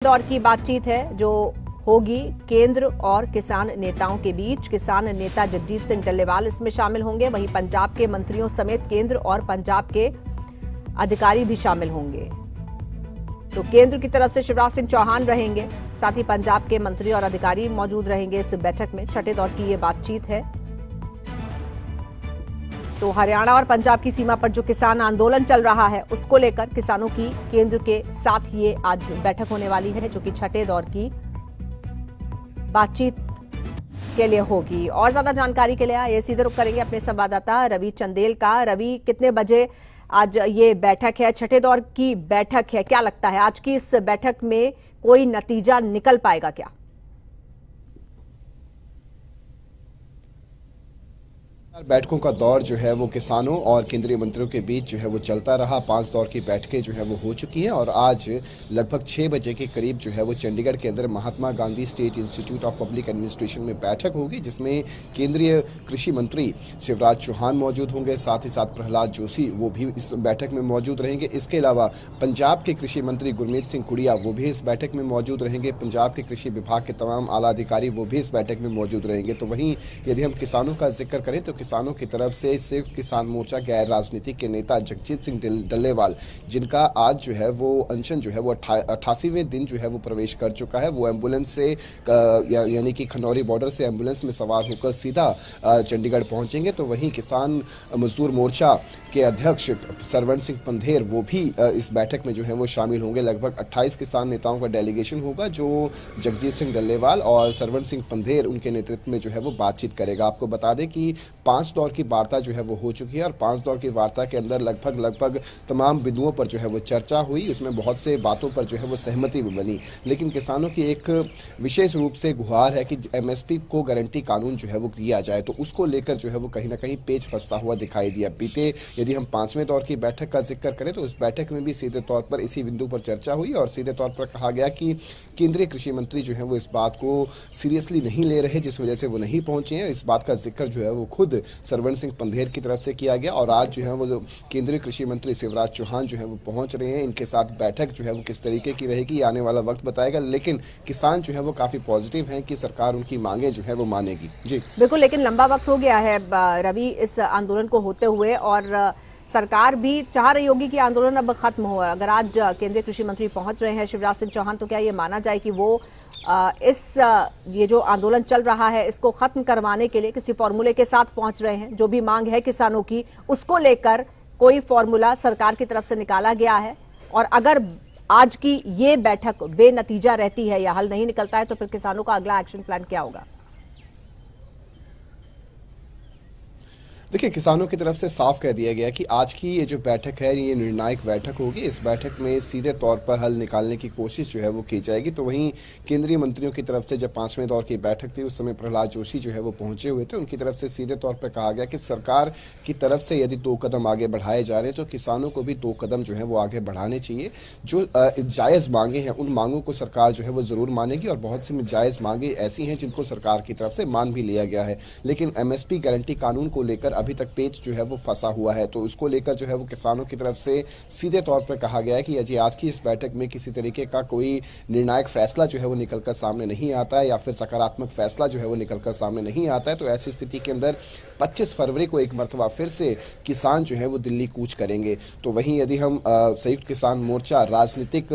दौर की बातचीत है जो होगी केंद्र और किसान नेताओं के बीच। किसान नेता जगजीत सिंह डल्लेवाल इसमें शामिल होंगे, वहीं पंजाब के मंत्रियों समेत केंद्र और पंजाब के अधिकारी भी शामिल होंगे। तो केंद्र की तरफ से शिवराज सिंह चौहान रहेंगे, साथ ही पंजाब के मंत्री और अधिकारी मौजूद रहेंगे इस बैठक में। छठे दौर की ये बातचीत है। तो हरियाणा और पंजाब की सीमा पर जो किसान आंदोलन चल रहा है उसको लेकर किसानों की केंद्र के साथ ये आज बैठक होने वाली है, जो कि छठे दौर की बातचीत के लिए होगी। और ज्यादा जानकारी के लिए ये सीधे रुख करेंगे अपने संवाददाता रवि चंदेल का। रवि, कितने बजे आज ये बैठक है, छठे दौर की बैठक है, क्या लगता है आज की इस बैठक में कोई नतीजा निकल पाएगा क्या? बैठकों का दौर जो है वो किसानों और केंद्रीय मंत्रियों के बीच जो है वो चलता रहा। 5 दौर की बैठकें जो है वो हो चुकी हैं और आज लगभग 6 बजे के करीब जो है वो चंडीगढ़ के अंदर Mahatma Gandhi State Institute of Public Administration में बैठक होगी, जिसमें केंद्रीय कृषि मंत्री शिवराज चौहान मौजूद होंगे, साथ ही साथ प्रहलाद जोशी वो भी इस बैठक में मौजूद रहेंगे। इसके अलावा पंजाब के कृषि मंत्री गुरमीत सिंह कुड़िया वो भी इस बैठक में मौजूद रहेंगे। पंजाब के कृषि विभाग के तमाम आला अधिकारी वो भी इस बैठक में मौजूद रहेंगे। तो वहीं यदि हम किसानों का जिक्र करें तो किसानों की तरफ से संयुक्त किसान मोर्चा गैर राजनीतिक के नेता जगजीत सिंह डल्लेवाल, जिनका आज जो है वो अनशन जो है वो 88वें दिन जो है वो प्रवेश कर चुका है, वो एम्बुलेंस से यानी कि खनौरी बॉर्डर से एम्बुलेंस में सवार होकर सीधा चंडीगढ़ पहुंचेंगे। तो वहीं किसान मजदूर मोर्चा के अध्यक्ष सरवण सिंह पंधेर वो भी इस बैठक में जो है वो शामिल होंगे। लगभग 28 किसान नेताओं का डेलीगेशन होगा, जो जगजीत सिंह डल्लेवाल और सरवण सिंह पंधेर उनके नेतृत्व में जो है वो बातचीत करेगा। आपको बता दें कि 5 दौर की वार्ता जो है वो हो चुकी है और 5 दौर की वार्ता के अंदर लगभग तमाम बिंदुओं पर जो है वो चर्चा हुई। उसमें बहुत से बातों पर जो है वो सहमति भी बनी, लेकिन किसानों की एक विशेष रूप से गुहार है कि एमएसपी को गारंटी कानून जो है वो दिया जाए। तो उसको लेकर जो है वो कहीं ना कहीं पेच फंसता हुआ दिखाई दिया। बीते यदि हम 5वें दौर की बैठक का जिक्र करें तो उस बैठक में भी सीधे तौर पर इसी बिंदु पर चर्चा हुई और सीधे तौर पर कहा गया कि केंद्रीय कृषि मंत्री जो है वो इस बात को सीरियसली नहीं ले रहे, जिस वजह से वो नहीं पहुंचे हैं। इस बात का जिक्र जो है वो खुद सरवण सिंह पंधेर की तरफ से किया गया और आज जो है वो केंद्रीय कृषि मंत्री शिवराज चौहान जो है वो पहुंच रहे हैं। इनके साथ बैठक जो है वो किस तरीके की रहेगी आने वाला वक्त बताएगा, लेकिन किसान जो है वो काफी पॉजिटिव हैं कि सरकार उनकी मांगे जो है वो मानेगी। जी बिल्कुल, लेकिन लंबा वक्त हो गया है रवि इस आंदोलन को होते हुए और सरकार भी चाह रही होगी कि आंदोलन अब खत्म हो। अगर आज केंद्रीय कृषि मंत्री पहुंच रहे हैं शिवराज सिंह चौहान, तो क्या ये माना जाए कि वो ये जो आंदोलन चल रहा है इसको खत्म करवाने के लिए किसी फॉर्मूले के साथ पहुंच रहे हैं? जो भी मांग है किसानों की उसको लेकर कोई फॉर्मूला सरकार की तरफ से निकाला गया है? और अगर आज की ये बैठक बेनतीजा रहती है या हल नहीं निकलता है तो फिर किसानों का अगला एक्शन प्लान क्या होगा? देखिए, किसानों की तरफ से साफ कह दिया गया कि आज की ये जो बैठक है ये निर्णायक बैठक होगी। इस बैठक में सीधे तौर पर हल निकालने की कोशिश जो है वो की जाएगी। तो वहीं केंद्रीय मंत्रियों की तरफ से जब 5वें दौर की बैठक थी उस समय प्रहलाद जोशी जो है वो पहुंचे हुए थे। उनकी तरफ से सीधे तौर पर कहा गया कि सरकार की तरफ से यदि 2 कदम आगे बढ़ाए जा रहे हैं तो किसानों को भी 2 कदम जो है वो आगे बढ़ाने चाहिए। जो जायज़ मांगे हैं उन मांगों को सरकार जो है वो ज़रूर मानेगी और बहुत सी जायज़ मांगे ऐसी हैं जिनको सरकार की तरफ से मान भी लिया गया है। लेकिन एमएसपी गारंटी कानून को लेकर अभी तक पेच जो है वो फंसा हुआ है, तो उसको लेकर जो है वो किसानों की तरफ से सीधे तौर पर कहा गया है कि यदि आज की इस बैठक में किसी तरीके का कोई निर्णायक फैसला जो है वो निकलकर सामने नहीं आता है या फिर सकारात्मक फैसला जो है वो निकलकर सामने नहीं आता है तो ऐसी स्थिति के अंदर 25 फरवरी को एक मरतबा फिर से किसान जो है वो दिल्ली कूच करेंगे। तो वहीं यदि हम संयुक्त किसान मोर्चा राजनीतिक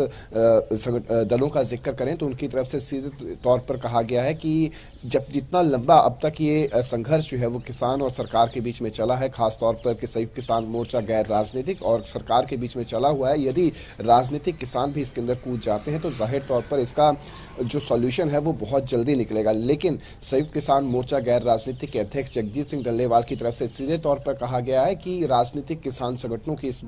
दलों का जिक्र करें तो उनकी तरफ से सीधे तौर पर कहा गया है कि जब जितना लंबा अब तक ये संघर्ष जो है वो किसान और सरकार के बीच में चला है, खासतौर पर कि संयुक्त किसान मोर्चा गैर राजनीतिक और सरकार के बीच में चला हुआ है, यदि राजनीतिक किसान भी इसके अंदर कूद जाते हैं तो जाहिर तौर पर इसका जो सॉल्यूशन है वो बहुत जल्दी निकलेगा। लेकिन संयुक्त किसान मोर्चा गैर राजनीतिक के अध्यक्ष जगजीत सिंह डल्लेवाल की तरफ से सीधे तौर पर कहा गया है कि राजनीतिक किसान संगठनों की इस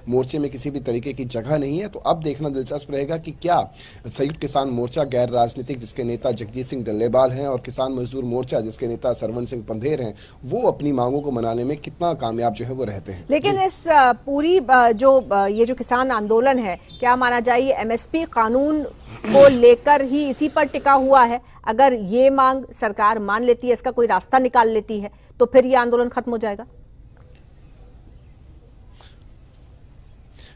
मोर्चे में किसी भी तरीके की जगह नहीं है। तो अब देखना दिलचस्प रहेगा कि क्या संयुक्त किसान मोर्चा गैर राजनीतिक जिसके नेता जगजीत सिंह डल्लेवाल हैं और किसान मजदूर मोर्चा जिसके नेता सरवण सिंह पंधेर हैं वो अपनी मांगों को मनाने में कितना कामयाब जो है वो रहते हैं। लेकिन इस पूरी ये जो किसान आंदोलन है, क्या माना जाए ये एमएसपी कानून को लेकर ही इसी पर टिका हुआ है? अगर ये मांग सरकार मान लेती है, इसका कोई रास्ता निकाल लेती है, तो फिर ये आंदोलन खत्म हो जाएगा?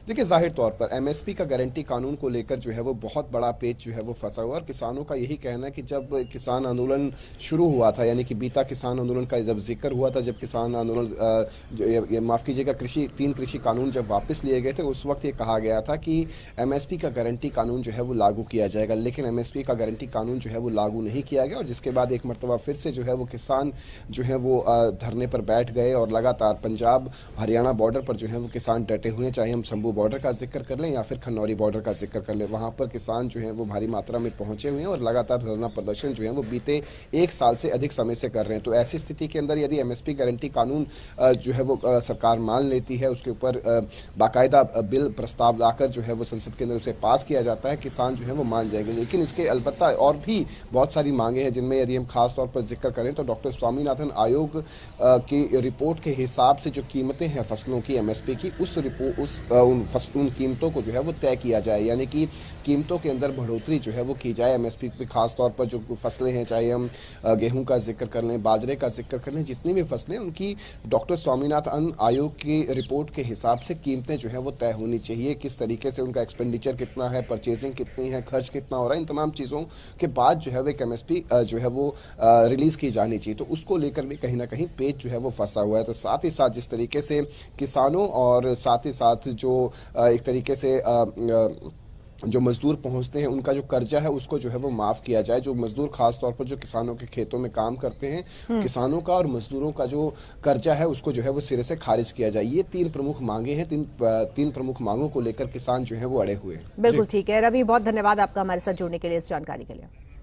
देखिए, जाहिर तौर पर एमएसपी का गारंटी कानून को लेकर जो है वो बहुत बड़ा पेच जो है वो फंसा हुआ है और किसानों का यही कहना है कि जब किसान आंदोलन शुरू हुआ था, यानी कि बीता किसान आंदोलन का जब जिक्र हुआ था, जब किसान आंदोलन माफ कीजिएगा, तीन कृषि कानून जब वापस लिए गए थे, उस वक्त ये कहा गया था कि एमएसपी का गारंटी कानून जो है वो लागू किया जाएगा, लेकिन एमएसपी का गारंटी कानून जो है वो लागू नहीं किया गया और जिसके बाद एक मरतबा फिर से जो है वो किसान जो है वो धरने पर बैठ गए और लगातार पंजाब हरियाणा बॉर्डर पर जो है वो किसान डटे हुए हैं। चाहे हम शंभू बॉर्डर का जिक्र कर लें या फिर खन्नौरी बॉर्डर का जिक्र कर लें, वहां पर किसान जो है वो भारी मात्रा में पहुंचे हुए हैं और लगातार धरना प्रदर्शन जो है वो बीते एक साल से अधिक समय से कर रहे हैं। तो ऐसी स्थिति के अंदर यदि एमएसपी गारंटी कानून जो है वो सरकार मान लेती है, उसके ऊपर बाकायदा बिल प्रस्ताव लाकर जो है वो संसद के अंदर उसे पास किया जाता है, किसान जो है वो मान जाएंगे। लेकिन इसके अलबत्ता और भी बहुत सारी मांगे हैं, जिनमें यदि हम खास तौर पर जिक्र करें तो डॉक्टर स्वामीनाथन आयोग की रिपोर्ट के हिसाब से जो कीमतें हैं फसलों की एमएसपी की, उन कीमतों को जो है वो तय किया जाए, यानी कि कीमतों के अंदर बढ़ोतरी जो है वो की जाए। एमएसपी पे खास तौर पर जो फसलें हैं, चाहे हम गेहूं का जिक्र कर लें, बाजरे का जिक्र कर लें, जितनी भी फसलें, उनकी डॉक्टर स्वामीनाथन आयोग की रिपोर्ट के हिसाब से कीमतें जो है वो तय होनी चाहिए। किस तरीके से उनका एक्सपेंडिचर कितना है, परचेजिंग कितनी है, खर्च कितना हो रहा है, इन तमाम चीज़ों के बाद जो है वो एक एमएसपी जो है वो रिलीज की जानी चाहिए। तो उसको लेकर भी कहीं ना कहीं पेच जो है वो फंसा हुआ है। तो साथ ही साथ जिस तरीके से किसानों और साथ ही साथ जो एक तरीके से जो मजदूर पहुंचते हैं, उनका जो कर्जा है उसको जो है वो माफ़ किया जाए। जो मजदूर खास तौर पर जो किसानों के खेतों में काम करते हैं, किसानों का और मजदूरों का जो कर्जा है उसको जो है वो सिरे से खारिज किया जाए। ये तीन प्रमुख मांगे हैं। तीन प्रमुख मांगों को लेकर किसान जो है वो अड़े हुए हैं। बिल्कुल ठीक है रवि, बहुत धन्यवाद आपका हमारे साथ जुड़ने के लिए, इस जानकारी के लिए।